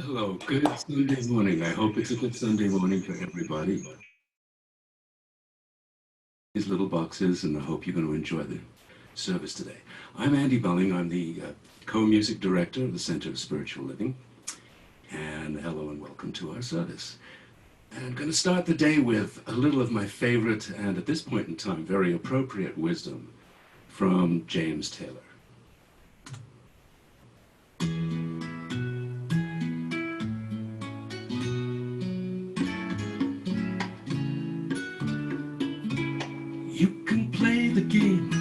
Hello, good Sunday morning. I hope it's a good Sunday morning for everybody. These little boxes, and I hope you're going to enjoy the service today. I'm Andy Belling. I'm the co-music director of the Center of Spiritual Living. And hello and welcome to our service. And I'm going to start the day with a little of my favorite and at this point in time very appropriate wisdom from James Taylor. You can play the game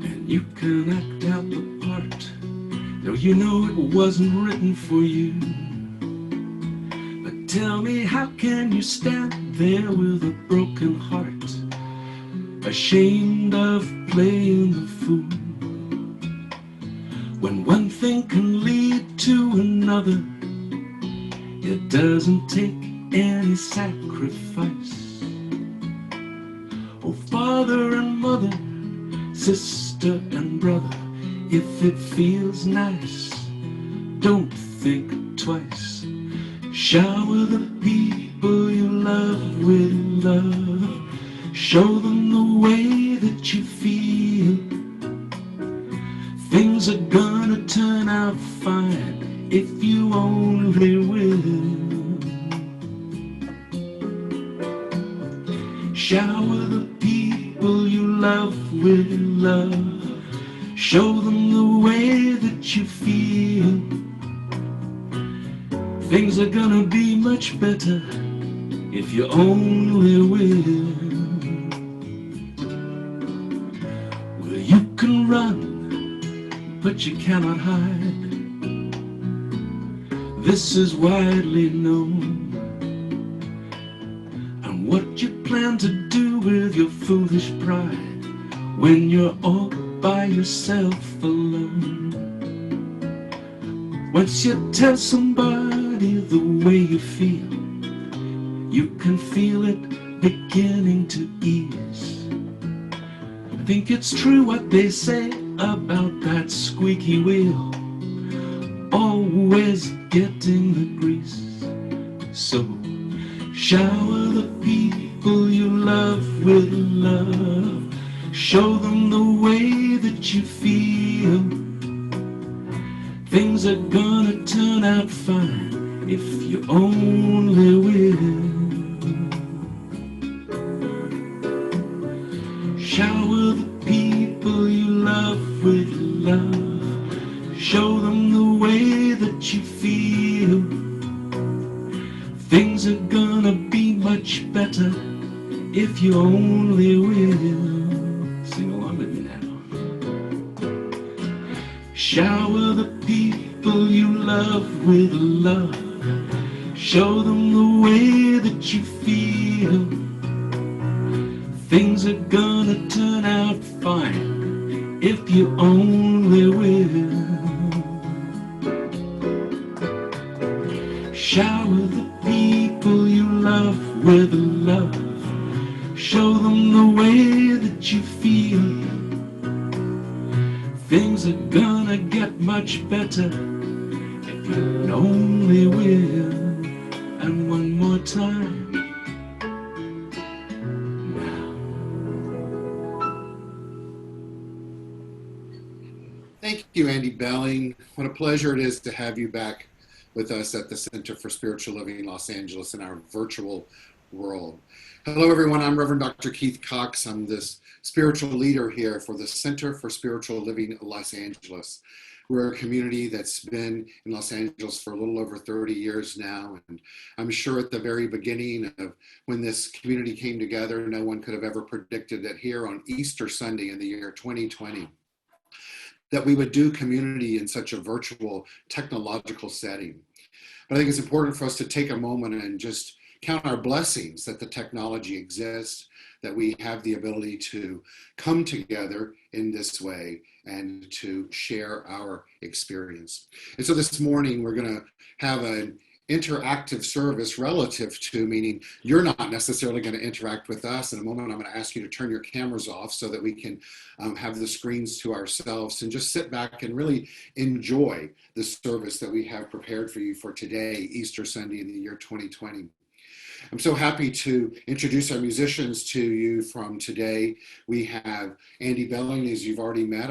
and you can act out the part, though you know it wasn't written for you. But tell me, how can you stand there with a broken heart, ashamed of playing the fool, when one thing can lead to another? It doesn't take any sacrifice. Oh, father and mother, sister and brother, if it feels nice, don't think twice. Shower the people you love with love. Show them the way that you feel. Things are gonna turn out fine if you only will. Shower the people you love with love. Show them the way that you feel. Things are gonna be much better if you only will. Well, you can run, but you cannot hide. This is widely known. And what you plan to do with your foolish pride when you're all by yourself alone. Once you tell somebody the way you feel, you can feel it beginning to ease. I think it's true what they say about that squeaky wheel, always getting the grease. So shower the people you love with love. Show them the way that you feel. Things are gonna turn out fine if you only will. Shower the people you love with love. Show them the way that you feel. Things are gonna be much better if you only will. Sing along with me now. Shower the people you love with love. Show them the way that you feel. Things are gonna turn out fine if you only will. Shower the people you love with love. Show them the way that you feel. Things are gonna get much better if you only will. And one more time now. Thank you, Andy Belling. What a pleasure it is to have you back with us at the Center for Spiritual Living in Los Angeles in our virtual world. Hello, everyone. I'm Reverend Dr. Keith Cox. I'm this spiritual leader here for the Center for Spiritual Living in Los Angeles. We're a community that's been in Los Angeles for a little over 30 years now. And I'm sure at the very beginning of when this community came together, no one could have ever predicted that here on Easter Sunday in the year 2020, that we would do community in such a virtual technological setting. But I think it's important for us to take a moment and just count our blessings that the technology exists, that we have the ability to come together in this way and to share our experience. And so this morning we're going to have an interactive service relative to, meaning you're not necessarily going to interact with us. In a moment, I'm going to ask you to turn your cameras off so that we can have the screens to ourselves and just sit back and really enjoy the service that we have prepared for you for today, Easter Sunday in the year 2020. I'm so happy to introduce our musicians to you from today. We have Andy Belling, as you've already met,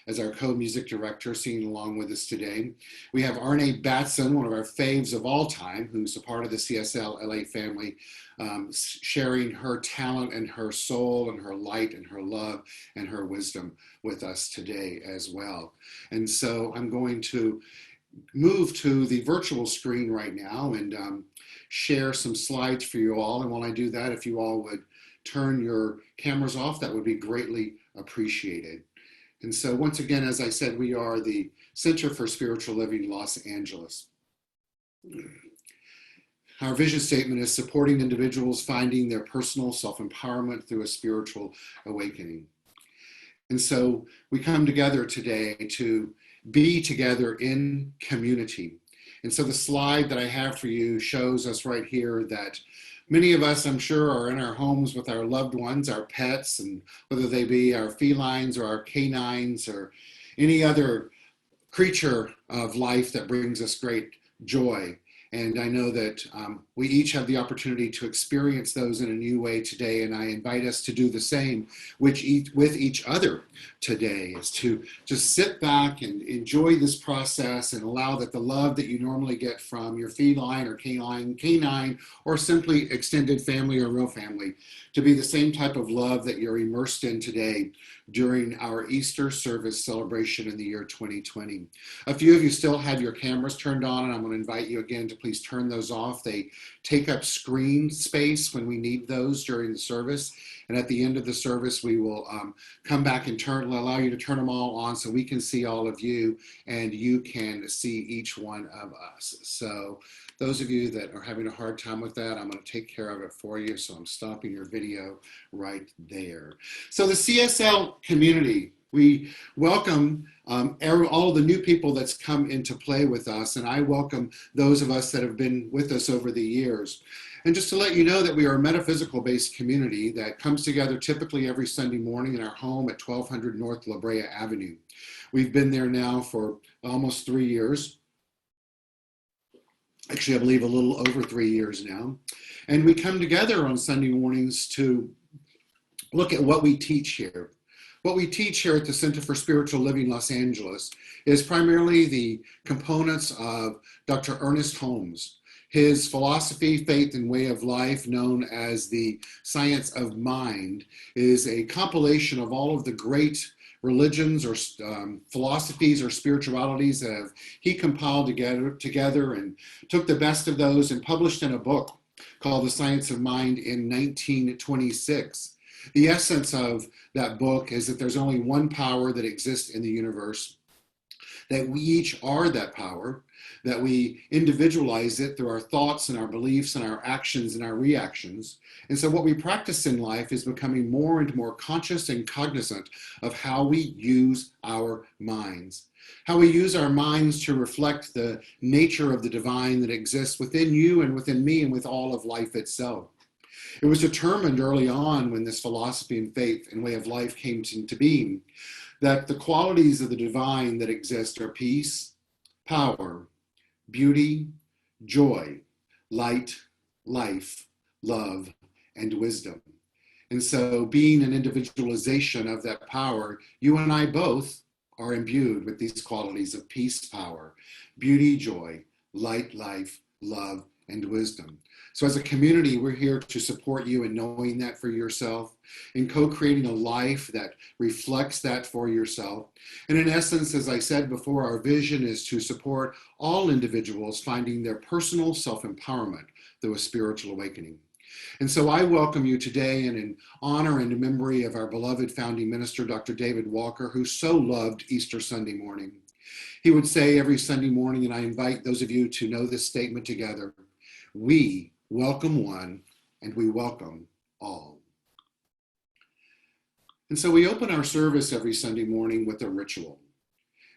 as our co-music director, singing along with us today. We have Arnae Batson, one of our faves of all time, who's a part of the CSL LA family, sharing her talent and her soul and her light and her love and her wisdom with us today as well. And so I'm going to move to the virtual screen right now and share some slides for you all. And while I do that, if you all would turn your cameras off, that would be greatly appreciated. And so once again, as I said, we are the Center for Spiritual Living, Los Angeles. Our vision statement is supporting individuals finding their personal self-empowerment through a spiritual awakening. And so we come together today to be together in community. And so the slide that I have for you shows us right here that many of us, I'm sure, are in our homes with our loved ones, our pets, and whether they be our felines or our canines or any other creature of life that brings us great joy. And I know that we each have the opportunity to experience those in a new way today, and I invite us to do the same with each other today, is to just sit back and enjoy this process and allow that the love that you normally get from your feline or canine, or simply extended family or real family, to be the same type of love that you're immersed in today during our Easter service celebration in the year 2020. A few of you still have your cameras turned on, and I'm going to invite you again to please turn those off. They take up screen space when we need those during the service. And at the end of the service, we will come back and allow you to turn them all on so we can see all of you and you can see each one of us. So those of you that are having a hard time with that, I'm going to take care of it for you. So I'm stopping your video right there. So the CSL community, we welcome all the new people that's come into play with us, and I welcome those of us that have been with us over the years. And just to let you know that we are a metaphysical-based community that comes together typically every Sunday morning in our home at 1200 North La Brea Avenue. We've been there now for almost 3 years. Actually, I believe a little over 3 years now. And we come together on Sunday mornings to look at what we teach here. What we teach here at the Center for Spiritual Living Los Angeles is primarily the components of Dr. Ernest Holmes. His philosophy, faith, and way of life, known as the science of mind, is a compilation of all of the great religions or philosophies or spiritualities that he compiled together and took the best of those and published in a book called The Science of Mind in 1926. The essence of that book is that there's only one power that exists in the universe, that we each are that power, that we individualize it through our thoughts and our beliefs and our actions and our reactions. And so what we practice in life is becoming more and more conscious and cognizant of how we use our minds, how we use our minds to reflect the nature of the divine that exists within you and within me and with all of life itself. It was determined early on when this philosophy and faith and way of life came into being that the qualities of the divine that exist are peace, power, beauty, joy, light, life, love, and wisdom. And so being an individualization of that power, you and I both are imbued with these qualities of peace, power, beauty, joy, light, life, love, and wisdom. So as a community, we're here to support you in knowing that for yourself, in co-creating a life that reflects that for yourself. And in essence, as I said before, our vision is to support all individuals finding their personal self-empowerment through a spiritual awakening. And so I welcome you today, and in honor and in memory of our beloved founding minister, Dr. David Walker, who so loved Easter Sunday morning. He would say every Sunday morning, and I invite those of you to know this statement together, we welcome one and we welcome all. And so we open our service every Sunday morning with a ritual.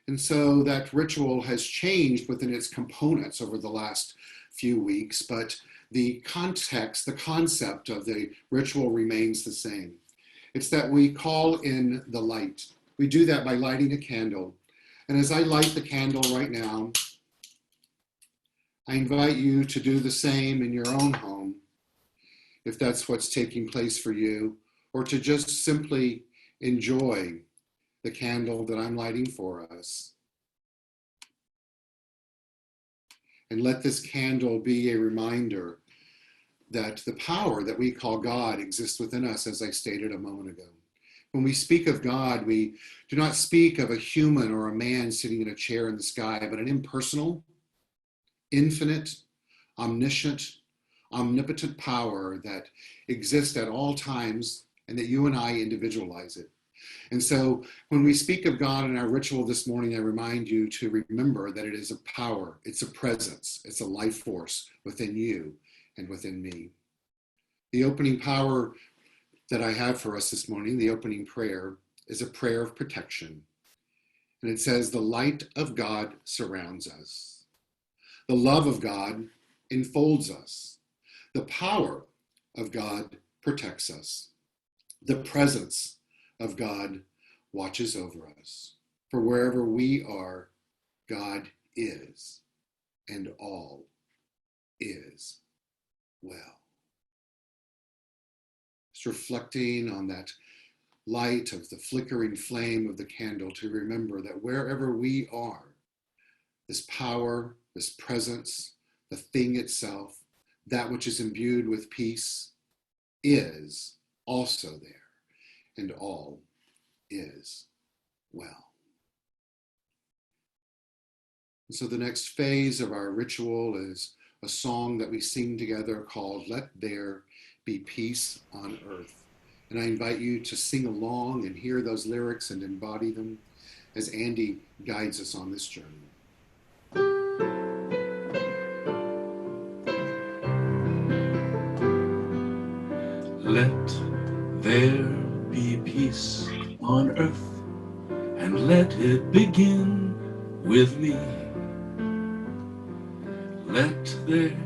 And so that ritual has changed within its components over the last few weeks, but the context, the concept of the ritual remains the same. It's that we call in the light. We do that by lighting a candle. And as I light the candle right now, I invite you to do the same in your own home, if that's what's taking place for you, or to just simply enjoy the candle that I'm lighting for us. And let this candle be a reminder that the power that we call God exists within us, as I stated a moment ago. When we speak of God, we do not speak of a human or a man sitting in a chair in the sky, but an impersonal, infinite, omniscient, omnipotent power that exists at all times and that you and I individualize it. And so when we speak of God in our ritual this morning, I remind you to remember that it is a power, it's a presence, it's a life force within you and within me. The opening power that I have for us this morning, the opening prayer, is a prayer of protection. And it says, the light of God surrounds us. The love of God enfolds us. The power of God protects us. The presence of God watches over us. For wherever we are, God is, and all is well. Just reflecting on that light of the flickering flame of the candle to remember that wherever we are, this power, this presence, the thing itself, that which is imbued with peace, is also there, and all is well. And so the next phase of our ritual is a song that we sing together called Let There Be Peace on Earth. And I invite you to sing along and hear those lyrics and embody them as Andy guides us on this journey. Let there be peace on earth, and let it begin with me. Let there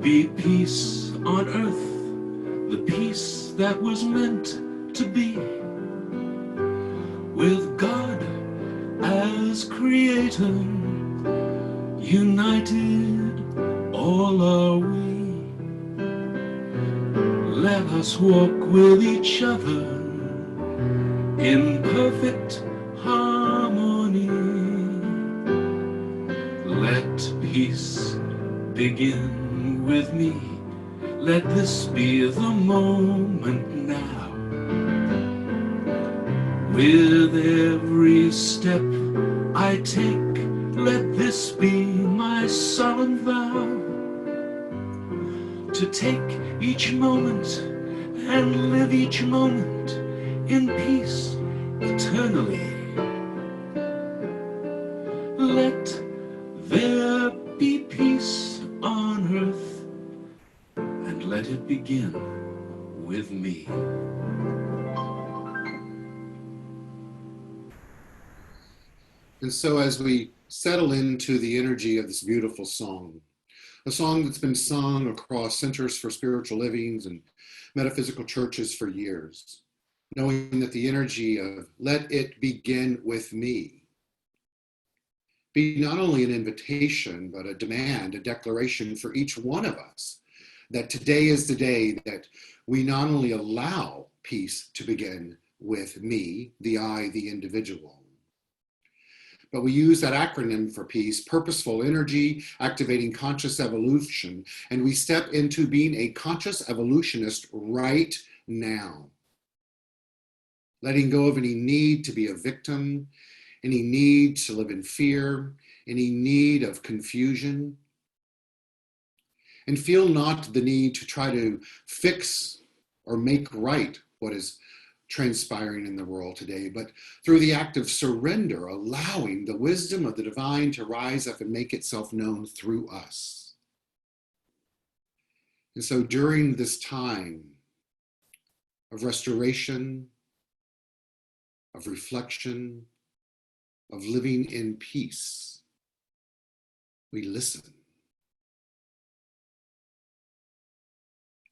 be peace on earth, the peace that was meant to be. With God as creator, united all are we. Let us walk with each other in perfect harmony. Let peace begin with me. Let this be the moment now. With every step I take, let this be my solemn vow, to take each moment and live each moment in peace eternally. Let there be peace on earth, and let it begin with me. And so as we settle into the energy of this beautiful song, a song that's been sung across centers for spiritual livings and metaphysical churches for years, knowing that the energy of let it begin with me be not only an invitation, but a demand, a declaration for each one of us, that today is the day that we not only allow peace to begin with me, the I, the individual, but we use that acronym for peace, purposeful energy, activating conscious evolution, and we step into being a conscious evolutionist right now. Letting go of any need to be a victim, any need to live in fear, any need of confusion, and feel not the need to try to fix or make right what is transpiring in the world today, but through the act of surrender, allowing the wisdom of the divine to rise up and make itself known through us. And so during this time of restoration, of reflection, of living in peace, we listen.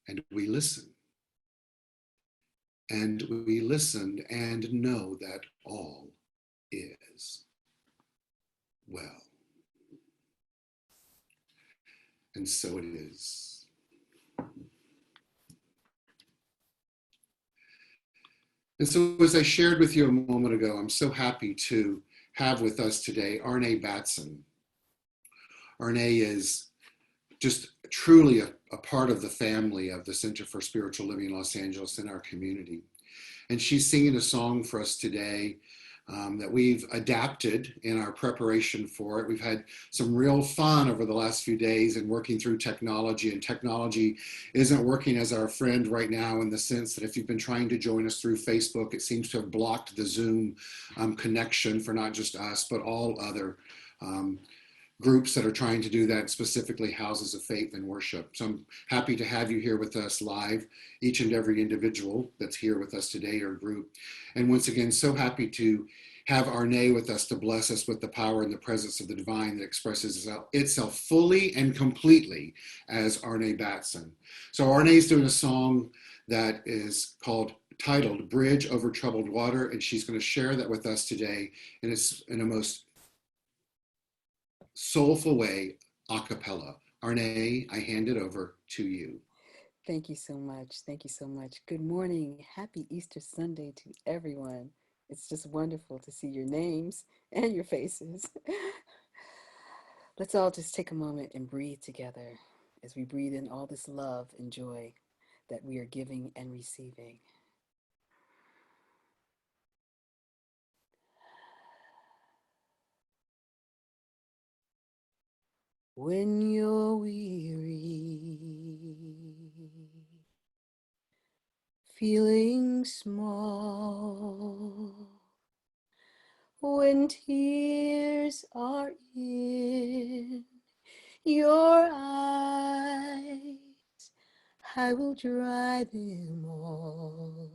and we listen. And we listened and know that all is well. And so it is. And so, as I shared with you a moment ago, I'm so happy to have with us today Arnae Batson. Arnae is just truly a part of the family of the Center for Spiritual Living Los Angeles in our community. And she's singing a song for us today that we've adapted in our preparation for it. We've had some real fun over the last few days in working through technology, and technology isn't working as our friend right now, in the sense that if you've been trying to join us through Facebook, it seems to have blocked the Zoom connection for not just us, but all other groups that are trying to do that, specifically houses of faith and worship. So I'm happy to have you here with us live, each and every individual that's here with us today or group. And once again, so happy to have Arnae with us to bless us with the power and the presence of the divine that expresses itself fully and completely as Arnae Batson. So Arnae's doing a song that is titled Bridge Over Troubled Water, and she's going to share that with us today. And it's in a most soulful way, a cappella. Arnae, I hand it over to you. Thank you so much. Thank you so much. Good morning. Happy Easter Sunday to everyone. It's just wonderful to see your names and your faces. Let's all just take a moment and breathe together as we breathe in all this love and joy that we are giving and receiving. When you're weary, feeling small, when tears are in your eyes, I will dry them all.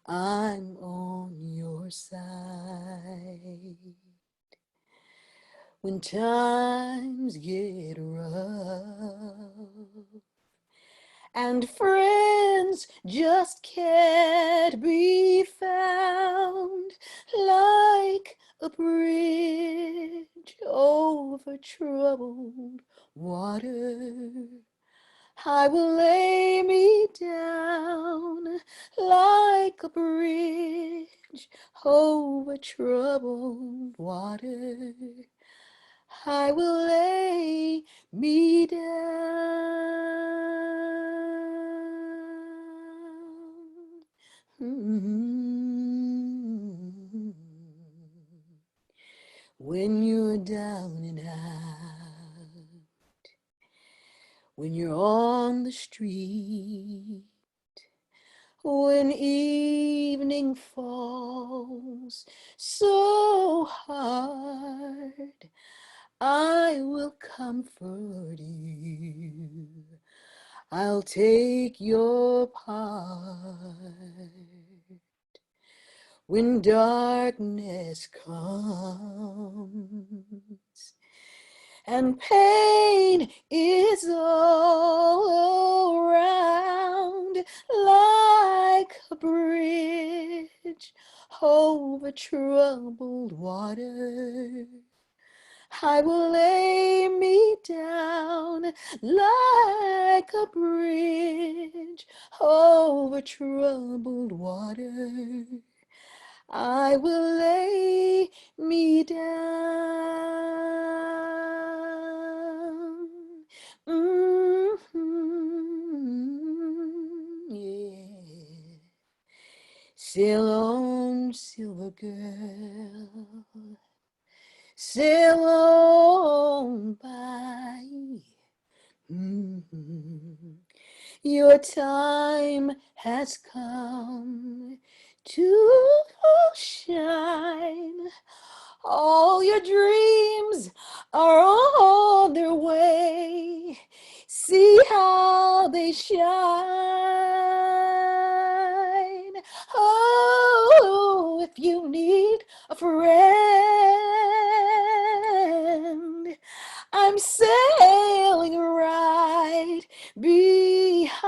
I'm on your side. When times get rough and friends just can't be found, like a bridge over troubled water, I will lay me down like a bridge over troubled water. I will lay me down. When you're down and out, when you're on the street, when evening falls so hard, I will comfort you. I'll take your part. When darkness comes and pain is all around, like a bridge over troubled water, I will lay me down like a bridge over troubled water. I will lay me down. Yeah. Sail on, silver girl. Sail on by. Your time has come to shine. All your dreams are on their way. See how they shine. Oh, if you need a friend, I'm sailing right behind.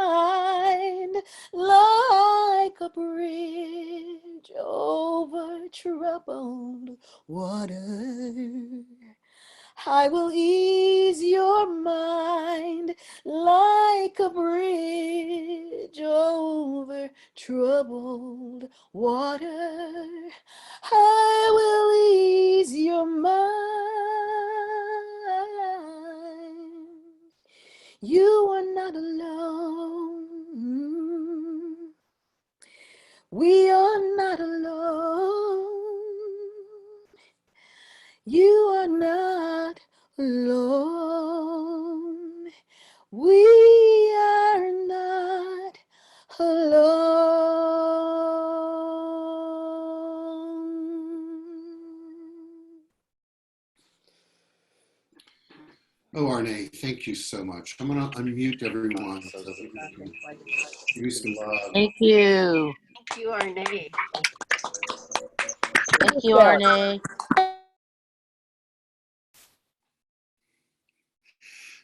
I will ease your mind like a bridge over troubled water. I will ease your mind. You are not alone. We are not alone. You are not alone. We are not alone. Oh, Arnae, thank you so much. I'm going to unmute everyone so that we can give you some love. Thank you. Thank you, Arnae. Thank you, Arnae.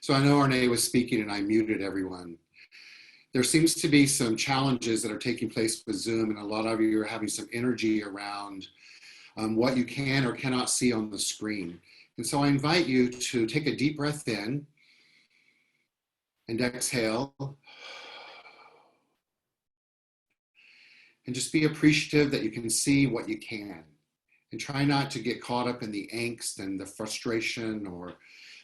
So I know Arnae was speaking and I muted everyone. There seems to be some challenges that are taking place with Zoom, and a lot of you are having some energy around what you can or cannot see on the screen. And so I invite you to take a deep breath in and exhale. And just be appreciative that you can see what you can. And try not to get caught up in the angst and the frustration or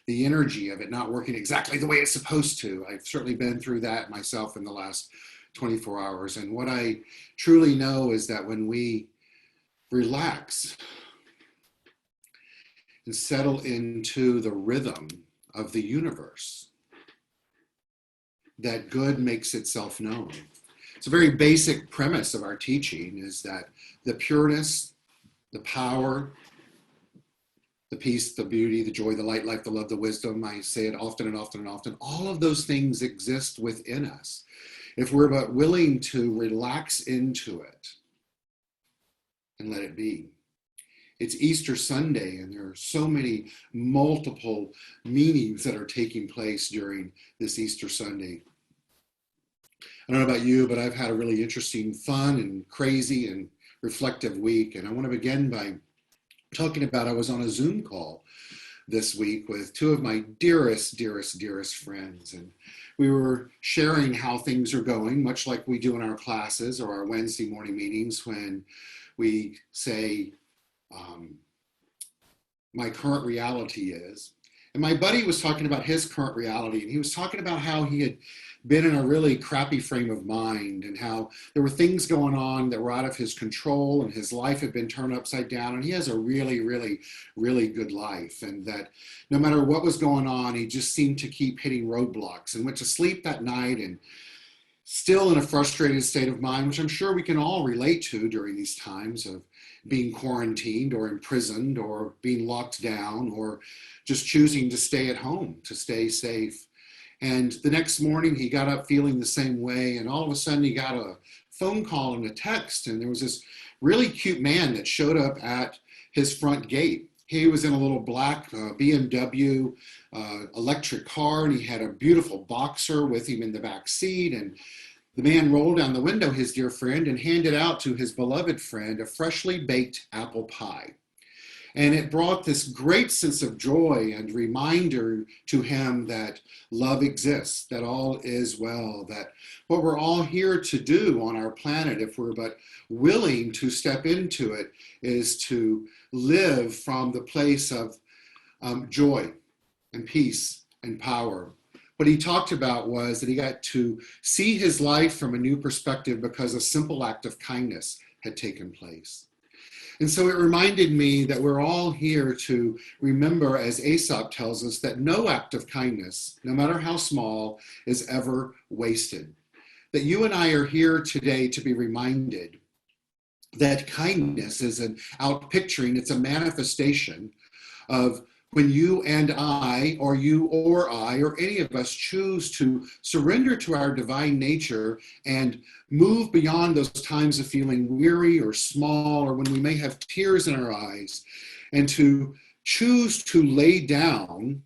the energy of it not working exactly the way it's supposed to. I've certainly been through that myself in the last 24 hours. And what I truly know is that when we relax and settle into the rhythm of the universe, that good makes itself known. It's a very basic premise of our teaching, is that the pureness, the power, the peace, the beauty, the joy, the light, life, the love, the wisdom, I say it often and often and often, all of those things exist within us. If we're but willing to relax into it and let it be. It's Easter Sunday, and there are so many multiple meanings that are taking place during this Easter Sunday. I don't know about you, but I've had a really interesting, fun, and crazy and reflective week. And I want to begin by talking about, I was on a Zoom call this week with two of my dearest friends. And we were sharing how things are going, much like we do in our classes or our Wednesday morning meetings, when we say, my current reality is. And my buddy was talking about his current reality, and he was talking about how he had been in a really crappy frame of mind and how there were things going on that were out of his control, and his life had been turned upside down, and he has a really good life, and that no matter what was going on, he just seemed to keep hitting roadblocks, and went to sleep that night and still in a frustrated state of mind, which I'm sure we can all relate to during these times of being quarantined or imprisoned or being locked down or just choosing to stay at home, to stay safe. And the next morning he got up feeling the same way, and all of a sudden he got a phone call and a text, and there was this really cute man that showed up at his front gate. He was in a little black BMW electric car, and he had a beautiful boxer with him in the back seat. And the man rolled down the window, his dear friend, and handed out to his beloved friend a freshly baked apple pie. And it brought this great sense of joy and reminder to him that love exists, that all is well, that what we're all here to do on our planet, if we're but willing to step into it, is to live from the place of joy and peace and power. What he talked about was that he got to see his life from a new perspective because a simple act of kindness had taken place. And so it reminded me that we're all here to remember, as Aesop tells us, that no act of kindness, no matter how small, is ever wasted. That you and I are here today to be reminded that kindness is an outpicturing, it's a manifestation of when you and I, or you or I, or any of us choose to surrender to our divine nature and move beyond those times of feeling weary or small, or when we may have tears in our eyes, and to choose to lay down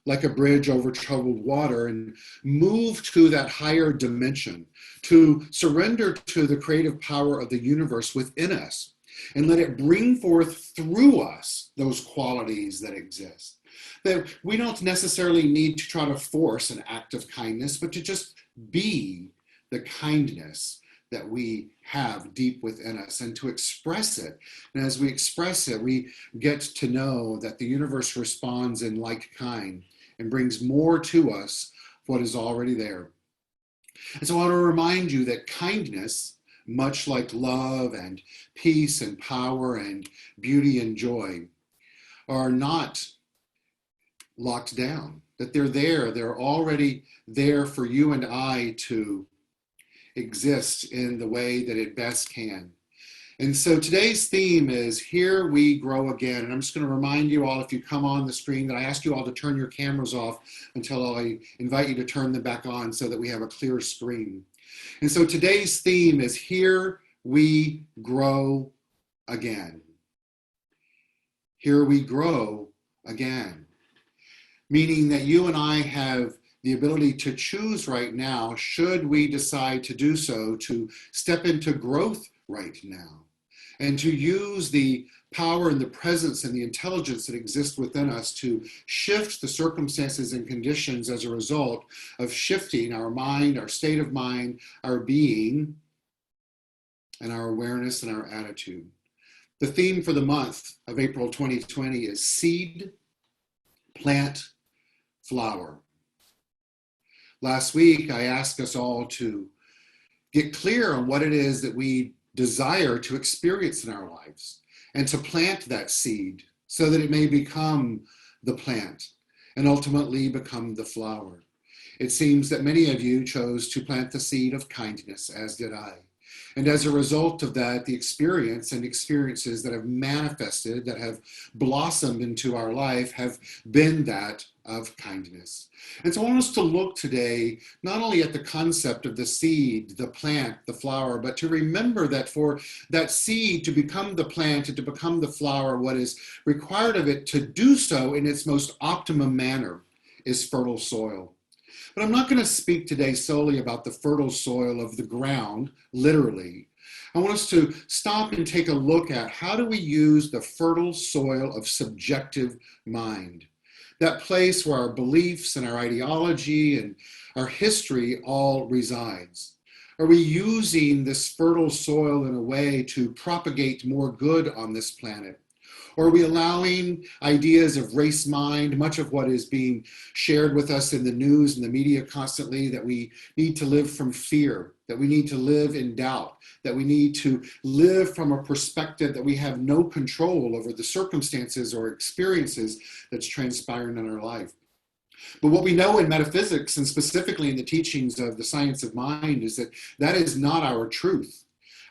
like a bridge over troubled water and move to that higher dimension, to surrender to the creative power of the universe within us. and let it bring forth through us those qualities that exist. That we don't necessarily need to try to force an act of kindness, but to just be the kindness that we have deep within us and to express it. And as we express it, we get to know that the universe responds in like kind and brings more to us what is already there. And so I want to remind you that kindness, much like love and peace and power and beauty and joy, are not locked down, that they're there. They're already there for you and I to exist in the way that it best can. And so today's theme is Here We Grow Again. And I'm just going to remind you all, if you come on the screen, that I ask you all to turn your cameras off until I invite you to turn them back on so that we have a clear screen. And so today's theme is Here We Grow Again. Here we grow again. Meaning that you and I have the ability to choose right now, should we decide to do so, to step into growth right now, and to use the power and the presence and the intelligence that exists within us to shift the circumstances and conditions as a result of shifting our mind, our state of mind, our being, and our awareness and our attitude. The theme for the month of April 2020 is seed, plant, flower. Last week, I asked us all to get clear on what it is that we desire to experience in our lives and to plant that seed so that it may become the plant and ultimately become the flower. It seems that many of you chose to plant the seed of kindness, as did I. And as a result of that, the experience and experiences that have manifested, that have blossomed into our life, have been that of kindness. And so I want us to look today not only at the concept of the seed, the plant, the flower, but to remember that for that seed to become the plant and to become the flower, what is required of it to do so in its most optimum manner is fertile soil. But I'm not going to speak today solely about the fertile soil of the ground, literally. I want us to stop and take a look at how do we use the fertile soil of subjective mind, that place where our beliefs and our ideology and our history all resides. Are we using this fertile soil in a way to propagate more good on this planet? Or are we allowing ideas of race mind, much of what is being shared with us in the news and the media constantly, that we need to live from fear, that we need to live in doubt, that we need to live from a perspective that we have no control over the circumstances or experiences that's transpiring in our life? But what we know in metaphysics, and specifically in the teachings of the science of mind, is that that is not our truth.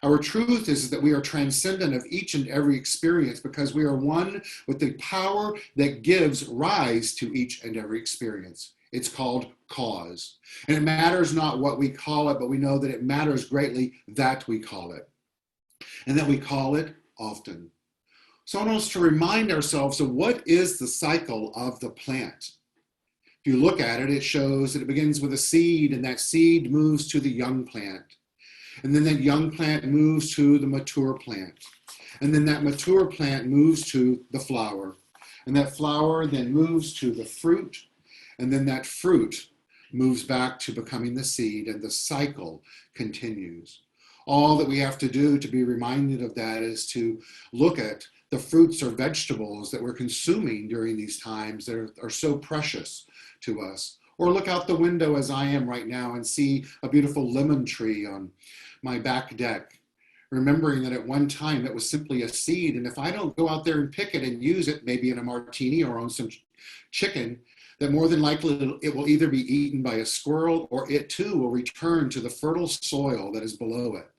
Our truth is that we are transcendent of each and every experience because we are one with the power that gives rise to each and every experience. It's called cause. And it matters not what we call it, but we know that it matters greatly that we call it, and that we call it often. So I want us to remind ourselves of what is the cycle of the plant. If you look at it, it shows that it begins with a seed, and that seed moves to the young plant. And then that young plant moves to the mature plant. And then that mature plant moves to the flower. And that flower then moves to the fruit. And then that fruit moves back to becoming the seed, and the cycle continues. All that we have to do to be reminded of that is to look at the fruits or vegetables that we're consuming during these times that are so precious to us. Or look out the window as I am right now and see a beautiful lemon tree on my back deck, remembering that at one time it was simply a seed. And if I don't go out there and pick it and use it, maybe in a martini or on some chicken, that more than likely it will either be eaten by a squirrel, or it too will return to the fertile soil that is below it,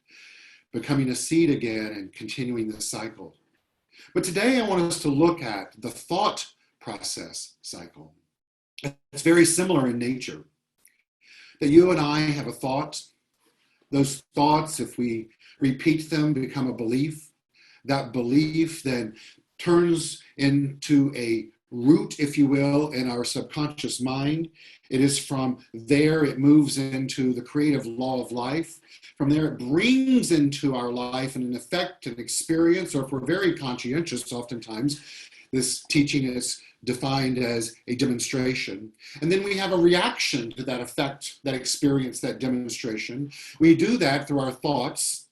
becoming a seed again and continuing the cycle. But today I want us to look at the thought process cycle. It's very similar in nature. That you and I have a thought. Those thoughts, if we repeat them, become a belief. That belief then turns into a root, if you will, in our subconscious mind. It is from there it moves into the creative law of life. From there it brings into our life an effect, an experience, or if we're very conscientious, oftentimes this teaching is defined as a demonstration. And then we have a reaction to that effect, that experience, that demonstration. We do that through our thoughts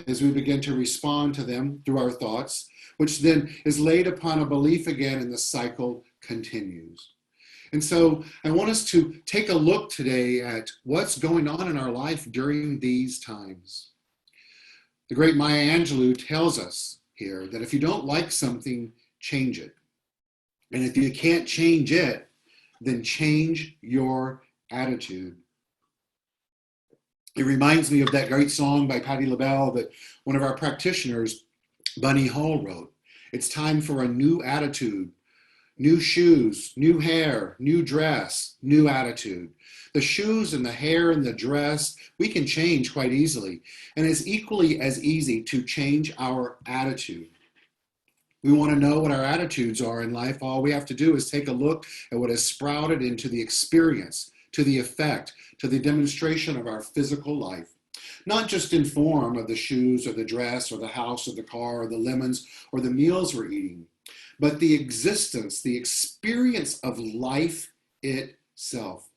as we begin to respond to them through our thoughts, which then is laid upon a belief again, and the cycle continues. And so I want us to take a look today at what's going on in our life during these times. The great Maya Angelou tells us here that if you don't like something, change it. And if you can't change it, then change your attitude. It reminds me of that great song by Patti LaBelle that one of our practitioners, Bunny Hall, wrote. It's time for a new attitude, new shoes, new hair, new dress, new attitude. The shoes and the hair and the dress, we can change quite easily. And it's equally as easy to change our attitude. We want to know what our attitudes are in life. All we have to do is take a look at what has sprouted into the experience, to the effect, to the demonstration of our physical life. Not just in form of the shoes or the dress or the house or the car or the lemons or the meals we're eating, but the existence, the experience of life itself.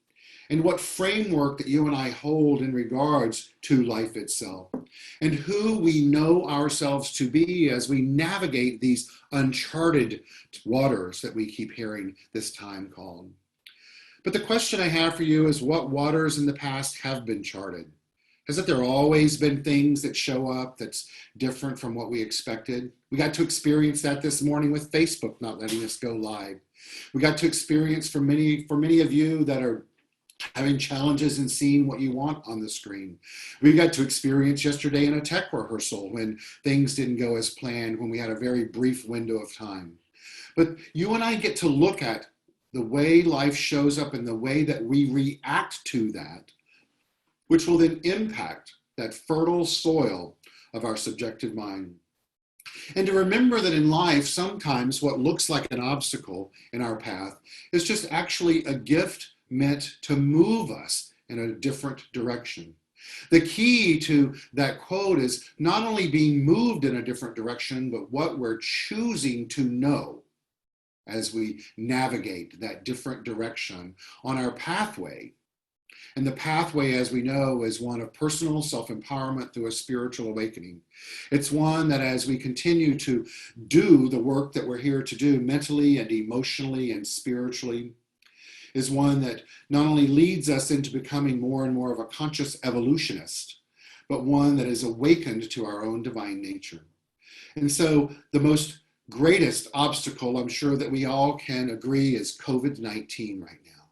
And what framework that you and I hold in regards to life itself, and who we know ourselves to be as we navigate these uncharted waters that we keep hearing this time called. But the question I have for you is, what waters in the past have been charted? Hasn't there always been things that show up that's different from what we expected? We got to experience that this morning with Facebook not letting us go live. We got to experience for many of you that are having challenges in seeing what you want on the screen. We got to experience yesterday in a tech rehearsal when things didn't go as planned, when we had a very brief window of time. But you and I get to look at the way life shows up and the way that we react to that, which will then impact that fertile soil of our subjective mind. And to remember that in life, sometimes what looks like an obstacle in our path is just actually a gift meant to move us in a different direction. The key to that quote is not only being moved in a different direction, but what we're choosing to know as we navigate that different direction on our pathway. And the pathway, as we know, is one of personal self-empowerment through a spiritual awakening. It's one that as we continue to do the work that we're here to do mentally and emotionally and spiritually, is one that not only leads us into becoming more and more of a conscious evolutionist, but one that is awakened to our own divine nature. And so the most greatest obstacle, I'm sure that we all can agree, is COVID-19 right now,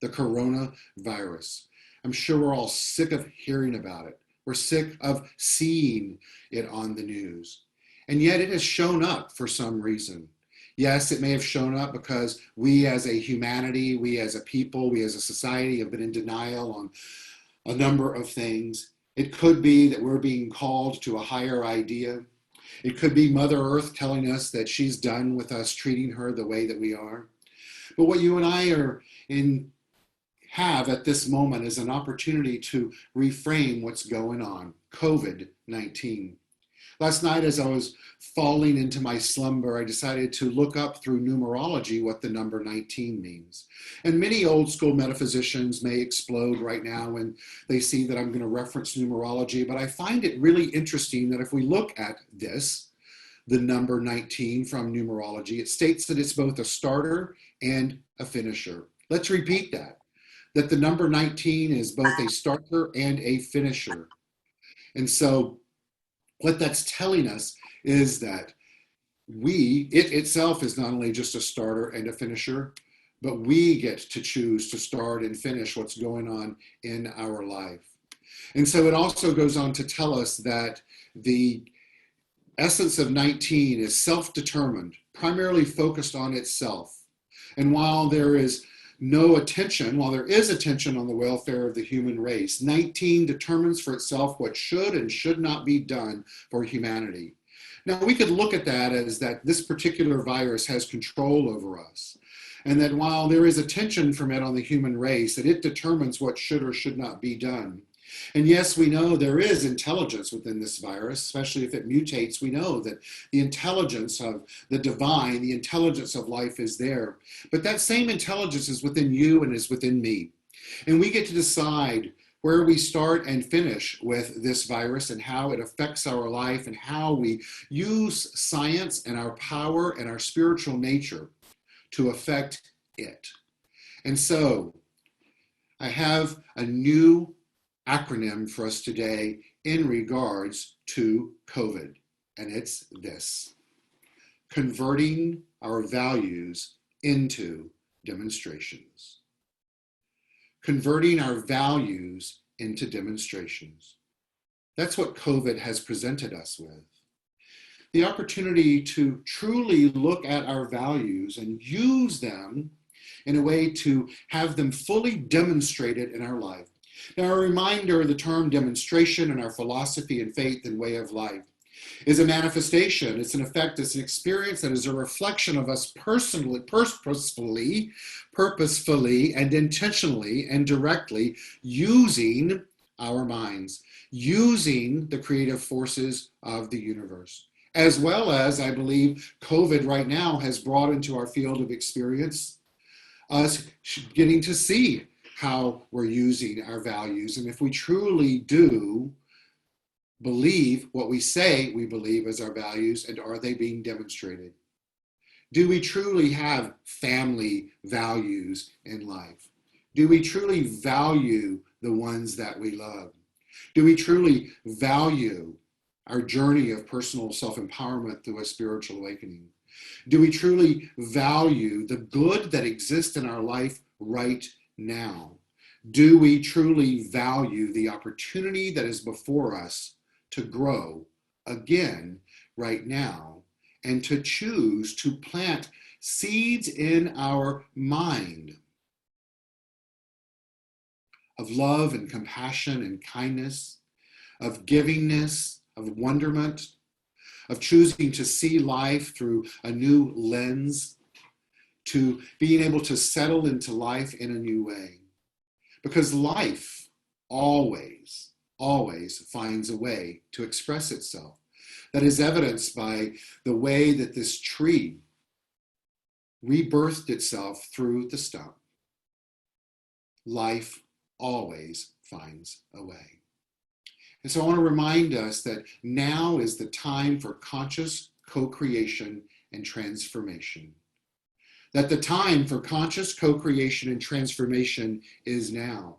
the coronavirus. I'm sure we're all sick of hearing about it. We're sick of seeing it on the news. And yet it has shown up for some reason. Yes, it may have shown up because we as a humanity, we as a people, we as a society have been in denial on a number of things. It could be that we're being called to a higher idea. It could be Mother Earth telling us that she's done with us treating her the way that we are. But what you and I have at this moment is an opportunity to reframe what's going on. COVID-19. Last night, as I was falling into my slumber, I decided to look up through numerology what the number 19 means. And many old school metaphysicians may explode right now when they see that I'm going to reference numerology, but I find it really interesting that if we look at this, the number 19 from numerology, it states that it's both a starter and a finisher. Let's repeat that the number 19 is both a starter and a finisher. And so what that's telling us is that it itself is not only just a starter and a finisher, but we get to choose to start and finish what's going on in our life. And so it also goes on to tell us that the essence of 19 is self-determined, primarily focused on itself. And while there is attention on the welfare of the human race, 19 determines for itself what should and should not be done for humanity. Now, we could look at that as that this particular virus has control over us, and that while there is attention from it on the human race, that it determines what should or should not be done. And yes, we know there is intelligence within this virus, especially if it mutates. We know that the intelligence of the divine, the intelligence of life is there. But that same intelligence is within you and is within me. And we get to decide where we start and finish with this virus and how it affects our life and how we use science and our power and our spiritual nature to affect it. And so I have a new acronym for us today in regards to COVID, and it's this: converting our values into demonstrations. Converting our values into demonstrations. That's what COVID has presented us with. The opportunity to truly look at our values and use them in a way to have them fully demonstrated in our life. Now, a reminder, the term demonstration in our philosophy and faith and way of life is a manifestation. It's an effect, it's an experience that is a reflection of us personally, purposefully, and intentionally and directly using our minds, using the creative forces of the universe. As well as, I believe, COVID right now has brought into our field of experience us getting to see how we're using our values. And if we truly do believe what we say we believe as our values, and are they being demonstrated? Do we truly have family values in life? Do we truly value the ones that we love? Do we truly value our journey of personal self-empowerment through a spiritual awakening? Do we truly value the good that exists in our life right now? Do we truly value the opportunity that is before us to grow again right now, and to choose to plant seeds in our mind of love and compassion and kindness, of givingness, of wonderment, of choosing to see life through a new lens, to being able to settle into life in a new way? Because life always finds a way to express itself. That is evidenced by the way that this tree rebirthed itself through the stump. Life always finds a way. And so I want to remind us that now is the time for conscious co-creation and transformation. That the time for conscious co-creation and transformation is now.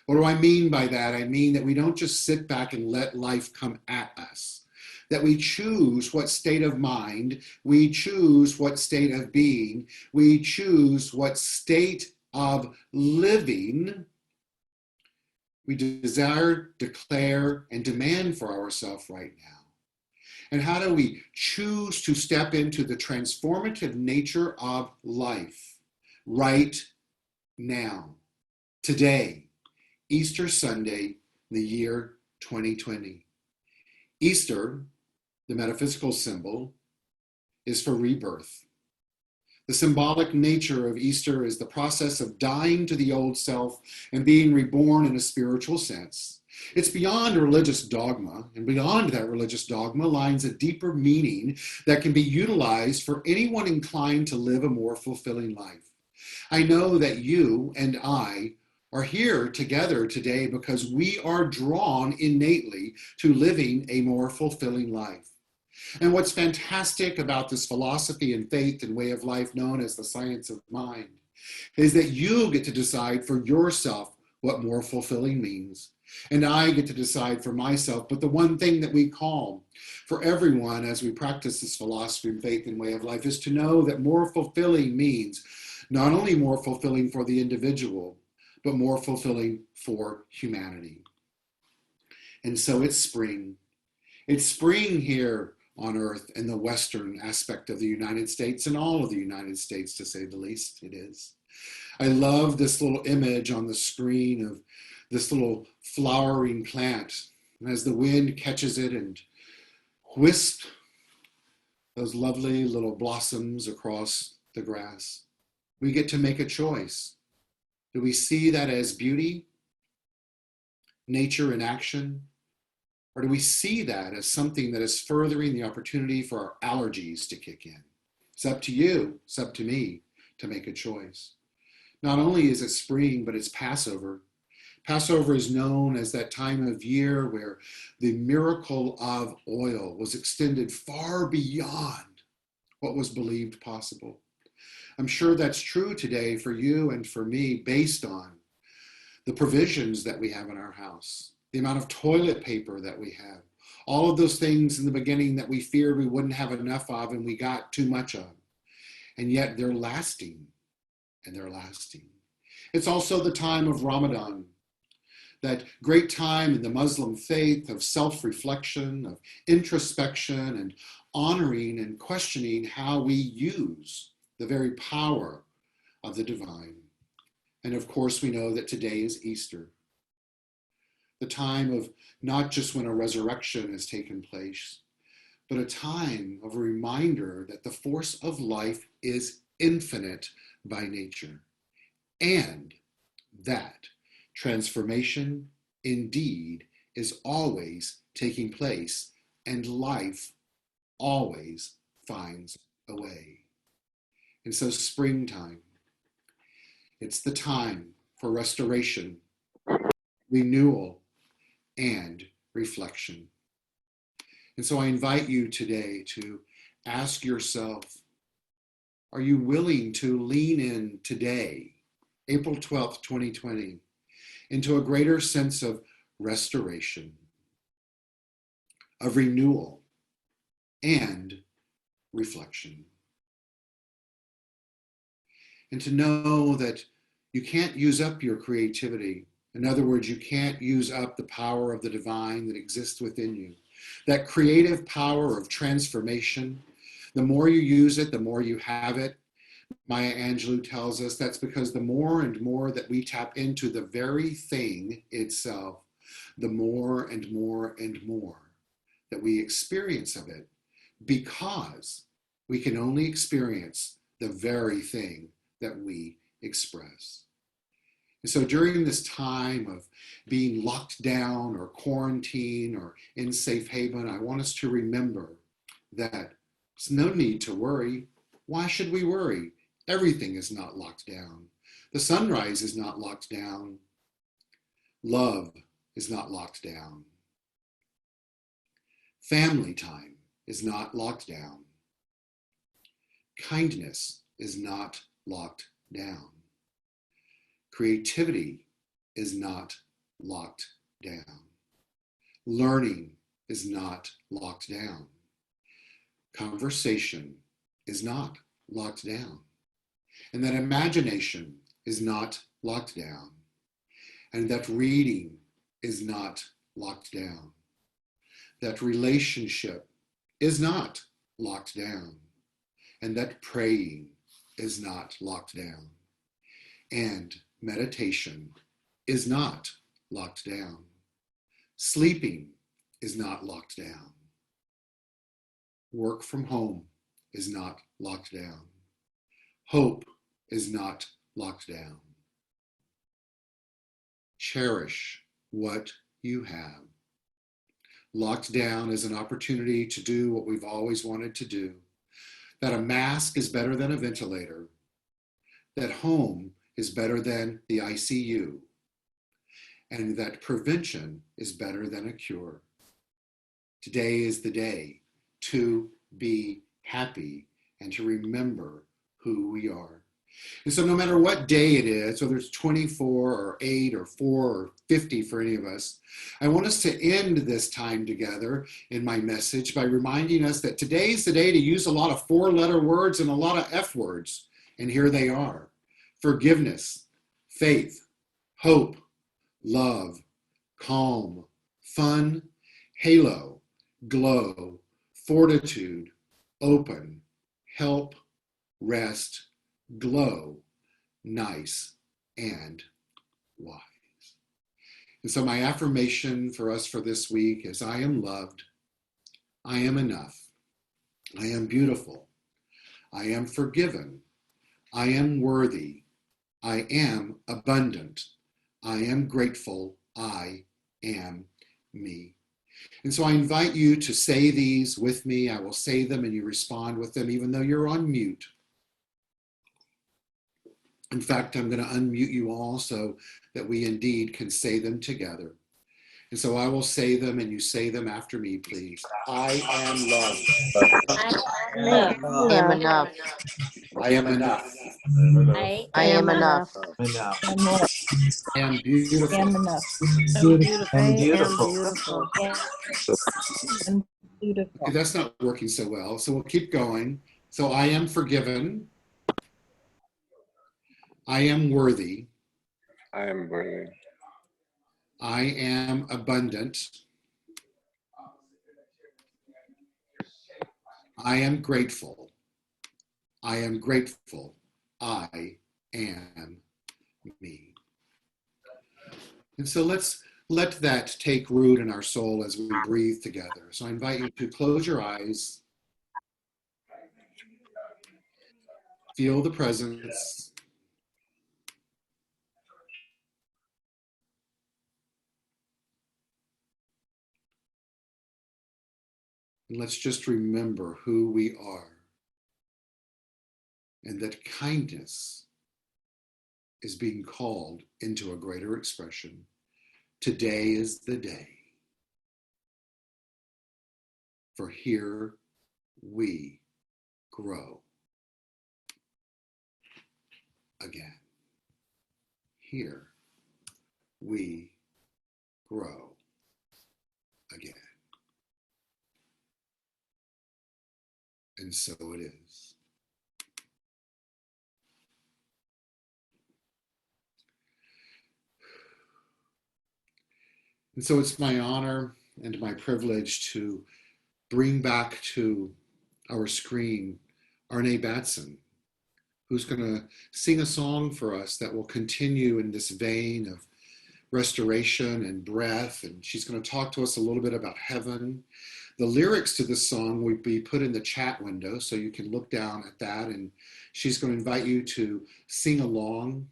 What do I mean by that? I mean that we don't just sit back and let life come at us. That we choose what state of mind, we choose what state of being, we choose what state of living we desire, declare, and demand for ourselves right now. And how do we choose to step into the transformative nature of life right now, today, Easter Sunday, the year 2020. Easter, the metaphysical symbol, is for rebirth. The symbolic nature of Easter is the process of dying to the old self and being reborn in a spiritual sense. It's beyond a religious dogma, and beyond that religious dogma lies a deeper meaning that can be utilized for anyone inclined to live a more fulfilling life. I know that you and I are here together today because we are drawn innately to living a more fulfilling life. And what's fantastic about this philosophy and faith and way of life known as the science of mind is that you get to decide for yourself what more fulfilling means. And I get to decide for myself. But the one thing that we call for everyone as we practice this philosophy and faith and way of life is to know that more fulfilling means not only more fulfilling for the individual, but more fulfilling for humanity. And so it's spring. It's spring here on earth in the western aspect of the United States, and all of the United States, to say the least, it is. I love this little image on the screen of this little flowering plant. And as the wind catches it and whisks those lovely little blossoms across the grass. We get to make a choice. Do we see that as beauty, nature in action? Or do we see that as something that is furthering the opportunity for our allergies to kick in? It's up to you, it's up to me to make a choice. Not only is it spring, but it's Passover. Passover is known as that time of year where the miracle of oil was extended far beyond what was believed possible. I'm sure that's true today for you and for me based on the provisions that we have in our house, the amount of toilet paper that we have, all of those things in the beginning that we feared we wouldn't have enough of and we got too much of. And yet they're lasting, and they're lasting. It's also the time of Ramadan, that great time in the Muslim faith of self-reflection, of introspection, and honoring and questioning how we use the very power of the divine. And of course, we know that today is Easter, the time of not just when a resurrection has taken place, but a time of a reminder that the force of life is infinite by nature, and that transformation indeed is always taking place, and life always finds a way. And so springtime, it's the time for restoration, renewal, and reflection. And so I invite you today to ask yourself, are you willing to lean in today, April 12th, 2020, into a greater sense of restoration, of renewal, and reflection? And to know that you can't use up your creativity. In other words, you can't use up the power of the divine that exists within you. That creative power of transformation, the more you use it, the more you have it. Maya Angelou tells us that's because the more and more that we tap into the very thing itself, the more and more and more that we experience of it, because we can only experience the very thing that we express. And so during this time of being locked down or quarantined or in safe haven, I want us to remember that there's no need to worry. Why should we worry? Everything is not locked down. The sunrise is not locked down. Love is not locked down. Family time is not locked down. Kindness is not locked down. Creativity is not locked down. Learning is not locked down. Conversation is not locked down. And that imagination is not locked down. And that reading is not locked down. That relationship is not locked down. And that praying is not locked down. And meditation is not locked down. Sleeping is not locked down. Work from home is not locked down. Hope is not locked down. Cherish what you have. Locked down is an opportunity to do what we've always wanted to do. That a mask is better than a ventilator. That home is better than the ICU. And that prevention is better than a cure. Today is the day to be happy and to remember who we are. And so no matter what day it is, whether it's 24 or 8 or 4 or 50 for any of us, I want us to end this time together in my message by reminding us that today's the day to use a lot of 4-letter words and a lot of F words. And here they are: forgiveness, faith, hope, love, calm, fun, halo, glow, fortitude, open, help, rest, glow, nice, and wise. And so my affirmation for us for this week is: I am loved, I am enough, I am beautiful. I am forgiven. I am worthy. I am abundant. I am grateful. I am me. And so I invite you to say these with me. I will say them and you respond with them, even though you're on mute. In fact, I'm going to unmute you all so that we indeed can say them together. And so I will say them and you say them after me, please. I am loved. I am enough. I am enough. I am enough. I am beautiful. I'm beautiful. Okay, that's not working so well. So we'll keep going. So I am forgiven. I am worthy. I am worthy. I am abundant. I am grateful. I am grateful. I am me. And so let's let that take root in our soul as we breathe together. So I invite you to close your eyes, feel the presence, and let's just remember who we are and that kindness is being called into a greater expression. Today is the day. For here we grow again. Here we grow again. And so it is. And so it's my honor and my privilege to bring back to our screen Arnae Batson, who's going to sing a song for us that will continue in this vein of restoration and breath. And she's going to talk to us a little bit about heaven. The lyrics to this song will be put in the chat window, so you can look down at that. And she's going to invite you to sing along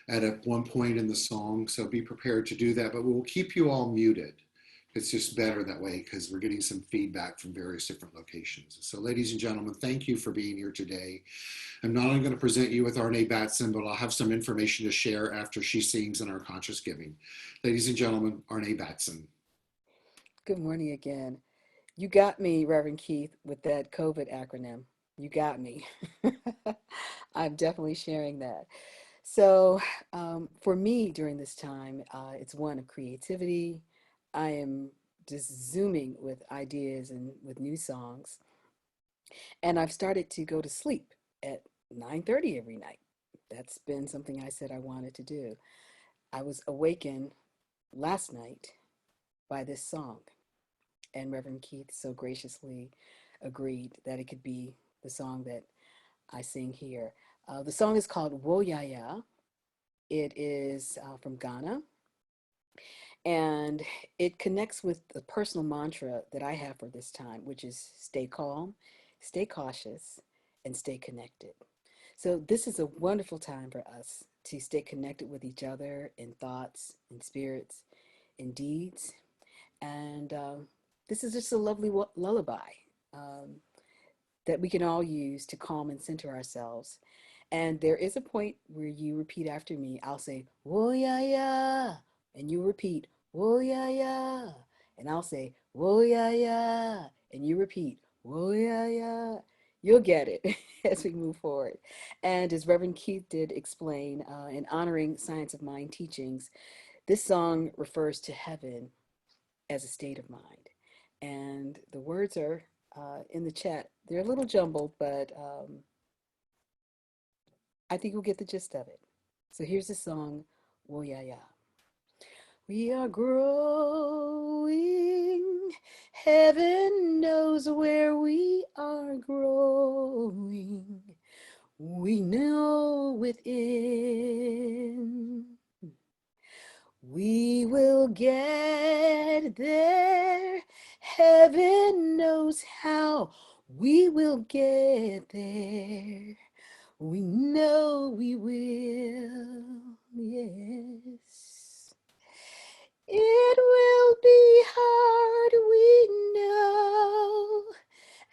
at one point in the song. So be prepared to do that, but we'll keep you all muted. It's just better that way because we're getting some feedback from various different locations. So ladies and gentlemen, thank you for being here today. I'm not only going to present you with Arnae Batson, but I'll have some information to share after she sings in our conscious giving. Ladies and gentlemen, Arnae Batson. Good morning again. You got me, Reverend Keith, with that COVID acronym. You got me. I'm definitely sharing that. So for me during this time, it's one of creativity. I am just zooming with ideas and with new songs. And I've started to go to sleep at 9:30 every night. That's been something I said I wanted to do. I was awakened last night by this song, and Reverend Keith so graciously agreed that it could be the song that I sing here. The song is called Wo Ya Ya. It is from Ghana, and it connects with the personal mantra that I have for this time, which is stay calm, stay cautious, and stay connected. So this is a wonderful time for us to stay connected with each other in thoughts, in spirits, in deeds. And this is just a lovely lullaby that we can all use to calm and center ourselves. And there is a point where you repeat after me. I'll say, "Whoa, ya, ya," and you repeat, "Whoa, ya, ya," and I'll say, "Whoa, ya, ya," and you repeat, "Whoa, ya, ya." You'll get it as we move forward. And as Reverend Keith did explain, in honoring Science of Mind teachings, this song refers to heaven as a state of mind. And the words are in the chat. They're a little jumbled, but I think we'll get the gist of it. So here's the song, Wo Ya Ya. We are growing. Heaven knows where we are growing. We know within. We will get there. Heaven knows how we will get there. We know we will, yes. It will be hard, we know,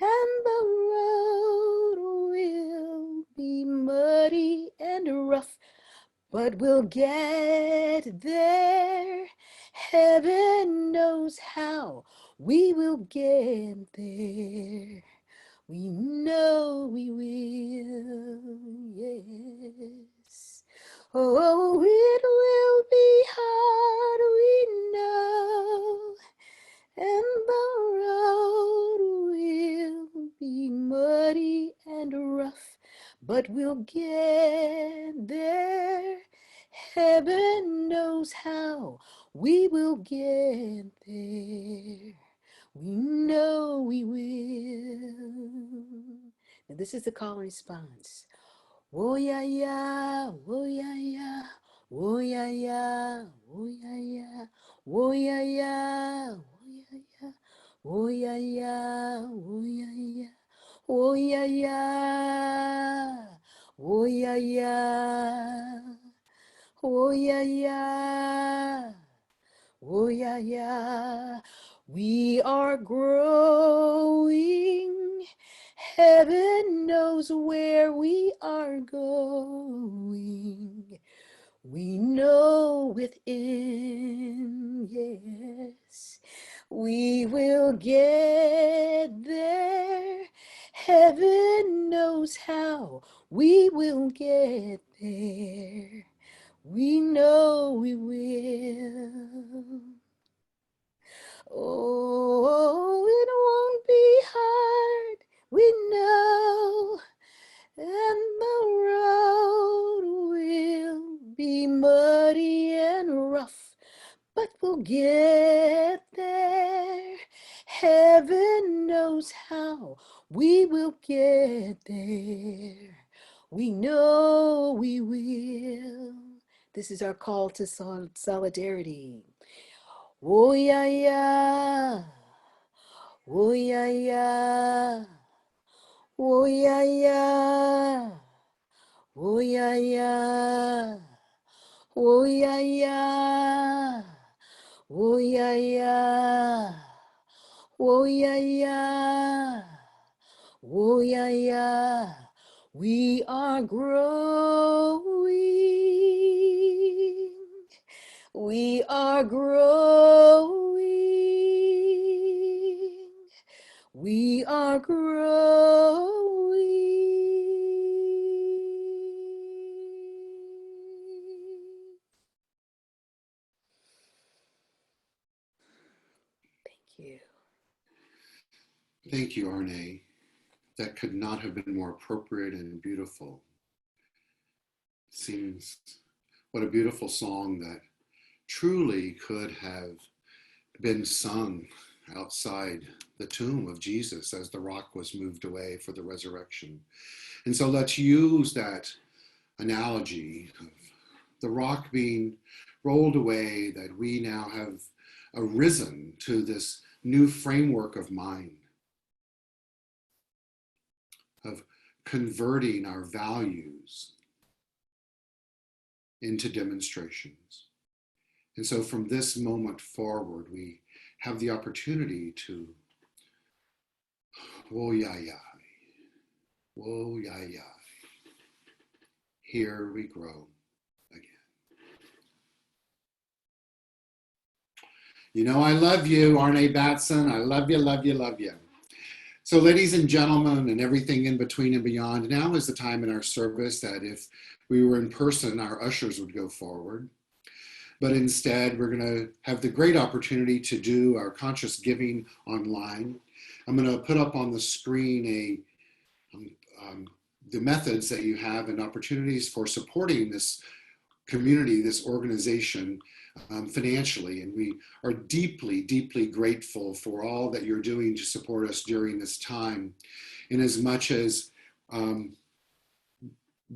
and the road will be muddy and rough, but we'll get there. Heaven knows how we will get there. We know we will, yes. Oh, it will be hard, we know, and the road will be muddy and rough, but we'll get there. Heaven knows how we will get there. We know we will. Now this is the call and response. Oh yeah yeah, oh yeah yeah, oh yeah yeah, oh yeah yeah, oh yeah yeah, oh yeah yeah, oh yeah yeah, oh yeah yeah, oh yeah yeah, oh yeah yeah, oh yeah yeah. We are growing. Heaven knows where we are going. We know within, yes, we will get there. Heaven knows how we will get there. We know we will. Oh, it won't be hard, we know, and the road will be muddy and rough, but we'll get there. Heaven knows how we will get there. We know we will. This is our call to solidarity. Oh yeah yeah, oh yeah yeah, oh yeah yeah, oh yeah yeah, oh yeah yeah, oh yeah yeah, oh yeah yeah, oh yeah yeah. We are growing. We are growing. We are growing. Thank you. Thank you, Arnae. That could not have been more appropriate and beautiful. Seems what a beautiful song that truly could have been sung outside the tomb of Jesus as the rock was moved away for the resurrection. And so let's use that analogy of the rock being rolled away, that we now have arisen to this new framework of mind, of converting our values into demonstrations. And so from this moment forward, we have the opportunity to, wo ya ya, wo ya ya. Here we grow again. You know, I love you, Arnae Batson. I love you, love you, love you. So ladies and gentlemen, and everything in between and beyond, now is the time in our service that if we were in person, our ushers would go forward. But instead, we're going to have the great opportunity to do our conscious giving online. I'm going to put up on the screen the methods that you have and opportunities for supporting this community, this organization financially. And we are deeply, deeply grateful for all that you're doing to support us during this time, in as much as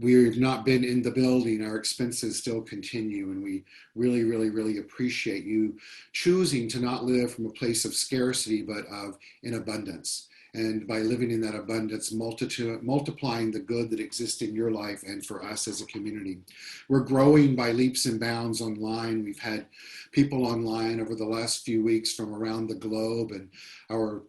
we've not been in the building, our expenses still continue, and we really, really, really appreciate you choosing to not live from a place of scarcity, but of in abundance. And by living in that abundance, multiplying the good that exists in your life and for us as a community. We're growing by leaps and bounds online. We've had people online over the last few weeks from around the globe, and our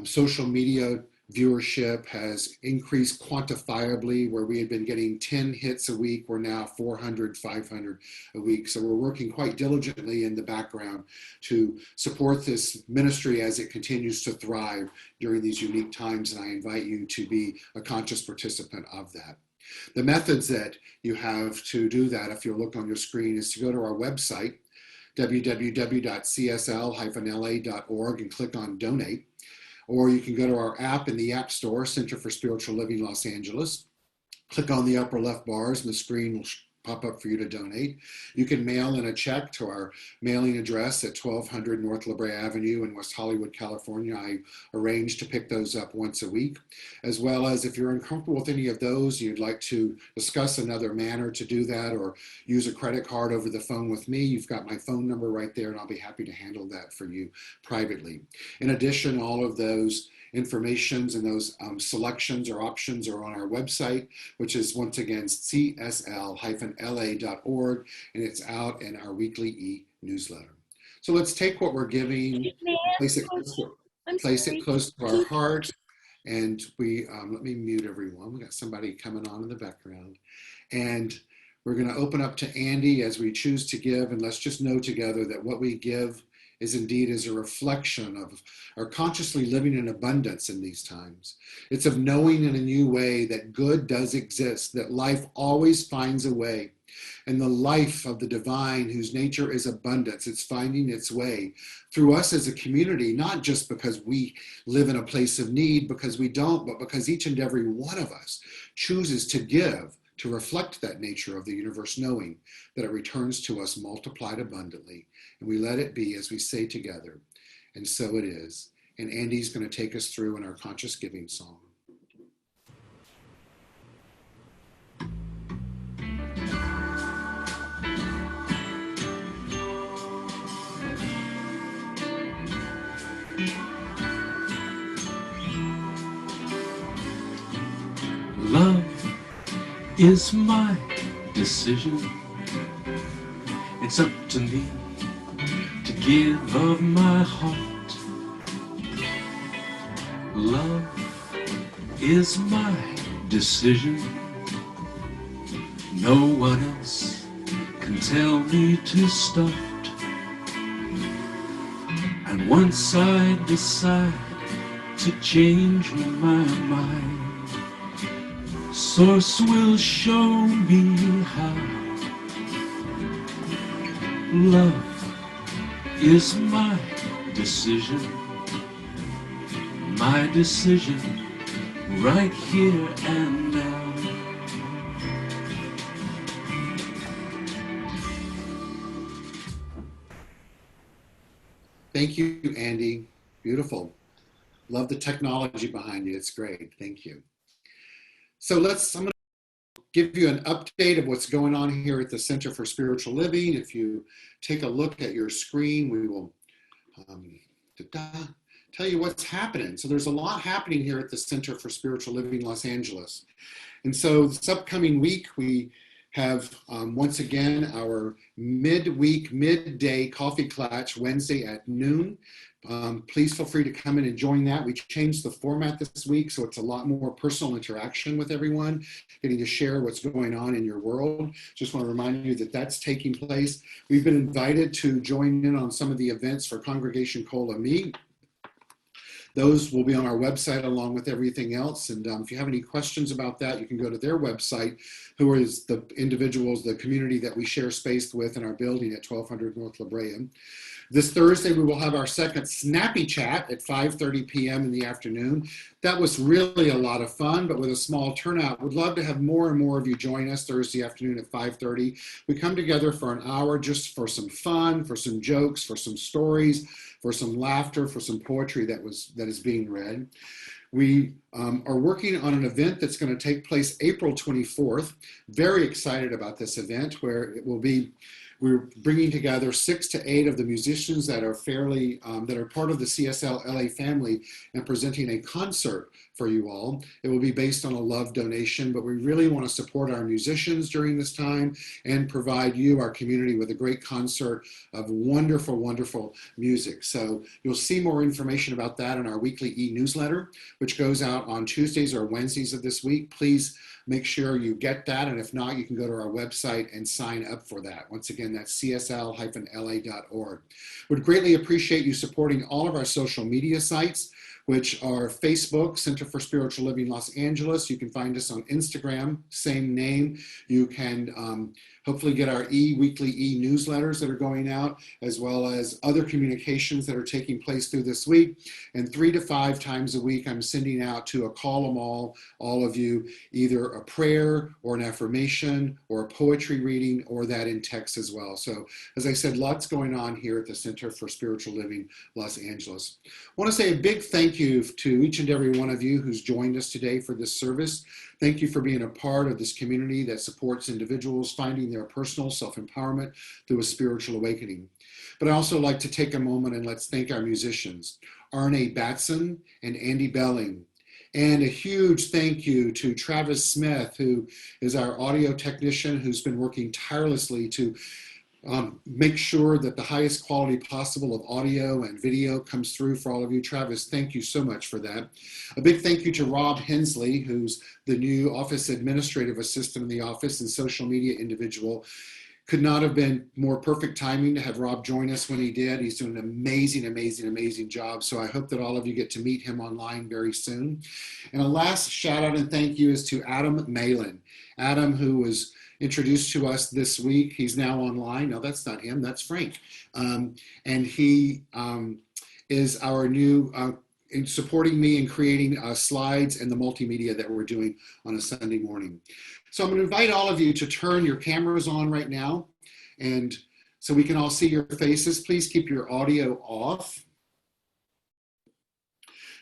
social media viewership has increased quantifiably. Where we had been getting 10 hits a week, we're now 400, 500 a week. So we're working quite diligently in the background to support this ministry as it continues to thrive during these unique times, and I invite you to be a conscious participant of that. The methods that you have to do that, if you'll look on your screen, is to go to our website, www.csl-la.org, and click on Donate. Or you can go to our app in the App Store, Center for Spiritual Living Los Angeles. Click on the upper left bars and the screen will pop up for you to donate. You can mail in a check to our mailing address at 1200 North La Brea Avenue in West Hollywood, California. I arrange to pick those up once a week, as well as if you're uncomfortable with any of those, you'd like to discuss another manner to do that or use a credit card over the phone with me, you've got my phone number right there, and I'll be happy to handle that for you privately. In addition, all of those informations and those selections or options are on our website, which is once again csl-la.org, and it's out in our weekly e-newsletter. So let's take what we're giving, place it close to our heart, and we let me mute everyone. We got somebody coming on in the background, and we're going to open up to Andy as we choose to give, and let's just know together that what we give is indeed as a reflection of our consciously living in abundance in these times. It's of knowing in a new way that good does exist, that life always finds a way. And the life of the divine, whose nature is abundance, it's finding its way through us as a community, not just because we live in a place of need, because we don't, but because each and every one of us chooses to give, to reflect that nature of the universe, knowing that it returns to us multiplied abundantly. And we let it be as we say together, and so it is. And Andy's going to take us through in our conscious giving song. Love is my decision. It's up to me to give of my heart. Love is my decision. No one else can tell me to start. And once I decide to change my mind, Source will show me how. Love is my decision right here and now. Thank you, Andy. Beautiful. Love the technology behind you. It's great. Thank you. So I'm going to give you an update of what's going on here at the Center for Spiritual Living. If you take a look at your screen, we will tell you what's happening. So there's a lot happening here at the Center for Spiritual Living Los Angeles. And so this upcoming week, we have once again our midday coffee clutch Wednesday at noon. Please feel free to come in and join that. We changed the format this week, so it's a lot more personal interaction with everyone, getting to share what's going on in your world. Just want to remind you that that's taking place. We've been invited to join in on some of the events for Congregation Cola Me. Those will be on our website along with everything else. And if you have any questions about that, you can go to their website, who is the individuals, the community that we share space with in our building at 1200 North La Brea. This Thursday, we will have our second Snappy Chat at 5:30 p.m. in the afternoon. That was really a lot of fun, but with a small turnout. We'd love to have more and more of you join us Thursday afternoon at 5:30. We come together for an hour just for some fun, for some jokes, for some stories, for some laughter, for some poetry that is being read. We are working on an event that's going to take place April 24th. Very excited about this event, where it will be, we're bringing together 6 to 8 of the musicians that are that are part of the CSL LA family and presenting a concert for you all. It will be based on a love donation, but we really want to support our musicians during this time and provide you, our community, with a great concert of wonderful, wonderful music. So you'll see more information about that in our weekly e-newsletter, which goes out on Tuesdays or Wednesdays of this week. Please make sure you get that, and if not, you can go to our website and sign up for that. Once again, that's csl-la.org. Would greatly appreciate you supporting all of our social media sites, which are Facebook, Center for Spiritual Living Los Angeles. You can find us on Instagram, same name. You can hopefully get our weekly e-newsletters that are going out, as well as other communications that are taking place through this week. And 3 to 5 times a week, I'm sending out to a call 'em all of you, either a prayer or an affirmation or a poetry reading, or that in text as well. So as I said, lots going on here at the Center for Spiritual Living Los Angeles. I want to say a big thank you to each and every one of you who's joined us today for this service. Thank you for being a part of this community that supports individuals finding their personal self-empowerment through a spiritual awakening. But I also like to take a moment and let's thank our musicians, Arnae, Batson, and Andy Belling. And a huge thank you to Travis Smith, who is our audio technician, who's been working tirelessly to make sure that the highest quality possible of audio and video comes through for all of you. Travis, thank you so much for that. A big thank you to Rob Hensley, who's the new office administrative assistant in the office and social media individual. Could not have been more perfect timing to have Rob join us when he did. He's doing an amazing, amazing, amazing job. So I hope that all of you get to meet him online very soon. And a last shout out and thank you is to Adam Malin. Adam, who was introduced to us this week. He's now online. No, that's not him, that's Frank. And he is our new, in supporting me in creating slides and the multimedia that we're doing on a Sunday morning. So I'm gonna invite all of you to turn your cameras on right now, and so we can all see your faces. Please keep your audio off.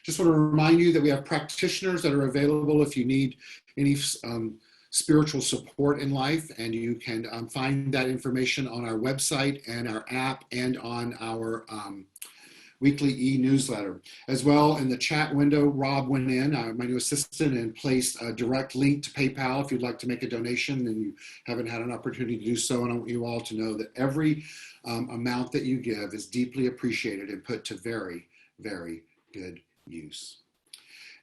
Just want to remind you that we have practitioners that are available if you need any spiritual support in life, and you can find that information on our website and our app and on our weekly e-newsletter. As well, in the chat window, Rob went in, my new assistant, and placed a direct link to PayPal if you'd like to make a donation and you haven't had an opportunity to do so. And I want you all to know that every amount that you give is deeply appreciated and put to very, very good use.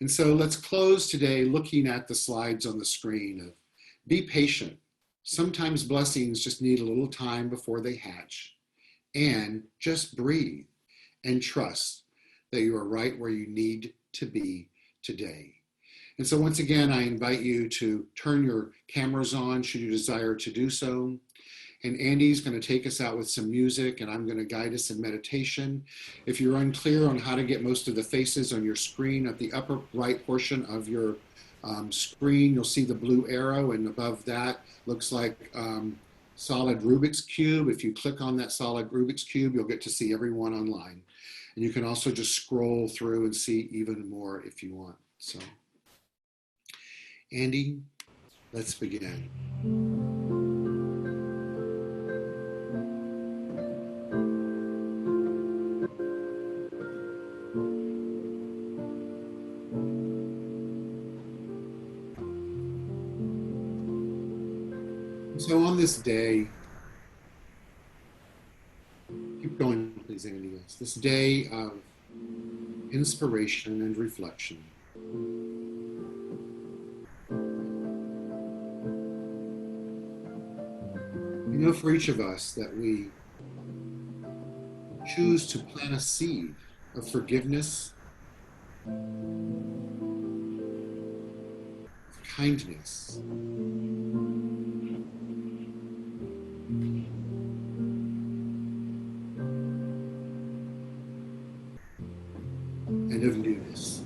And so let's close today looking at the slides on the screen of be patient. Sometimes blessings just need a little time before they hatch. And just breathe and trust that you are right where you need to be today. And so once again, I invite you to turn your cameras on should you desire to do so. And Andy's going to take us out with some music, and I'm going to guide us in meditation. If you're unclear on how to get most of the faces on your screen, at the upper right portion of your screen, you'll see the blue arrow, and above that looks like solid Rubik's Cube. If you click on that solid Rubik's Cube, you'll get to see everyone online. And you can also just scroll through and see even more if you want. So, Andy, let's begin. So on this day, keep going, please, Andy. Yes, this day of inspiration and reflection. You know, for each of us, that we choose to plant a seed of forgiveness, kindness, and of newness.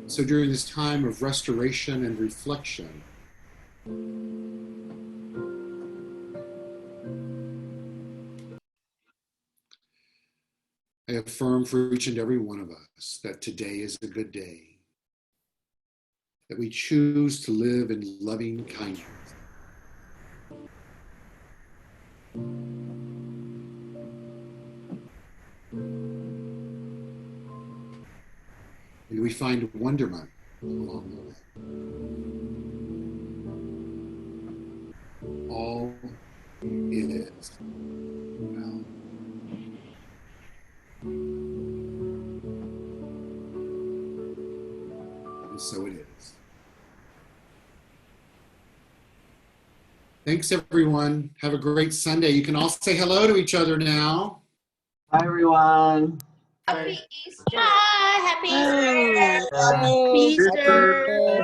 So during this time of restoration and reflection, I affirm for each and every one of us that today is a good day, that we choose to live in loving kindness. And we find wonderment along the way. All is well. And so it is. Thanks, everyone. Have a great Sunday. You can all say hello to each other now. Hi, everyone. Happy Easter. Bye. Happy Easter. Happy Easter.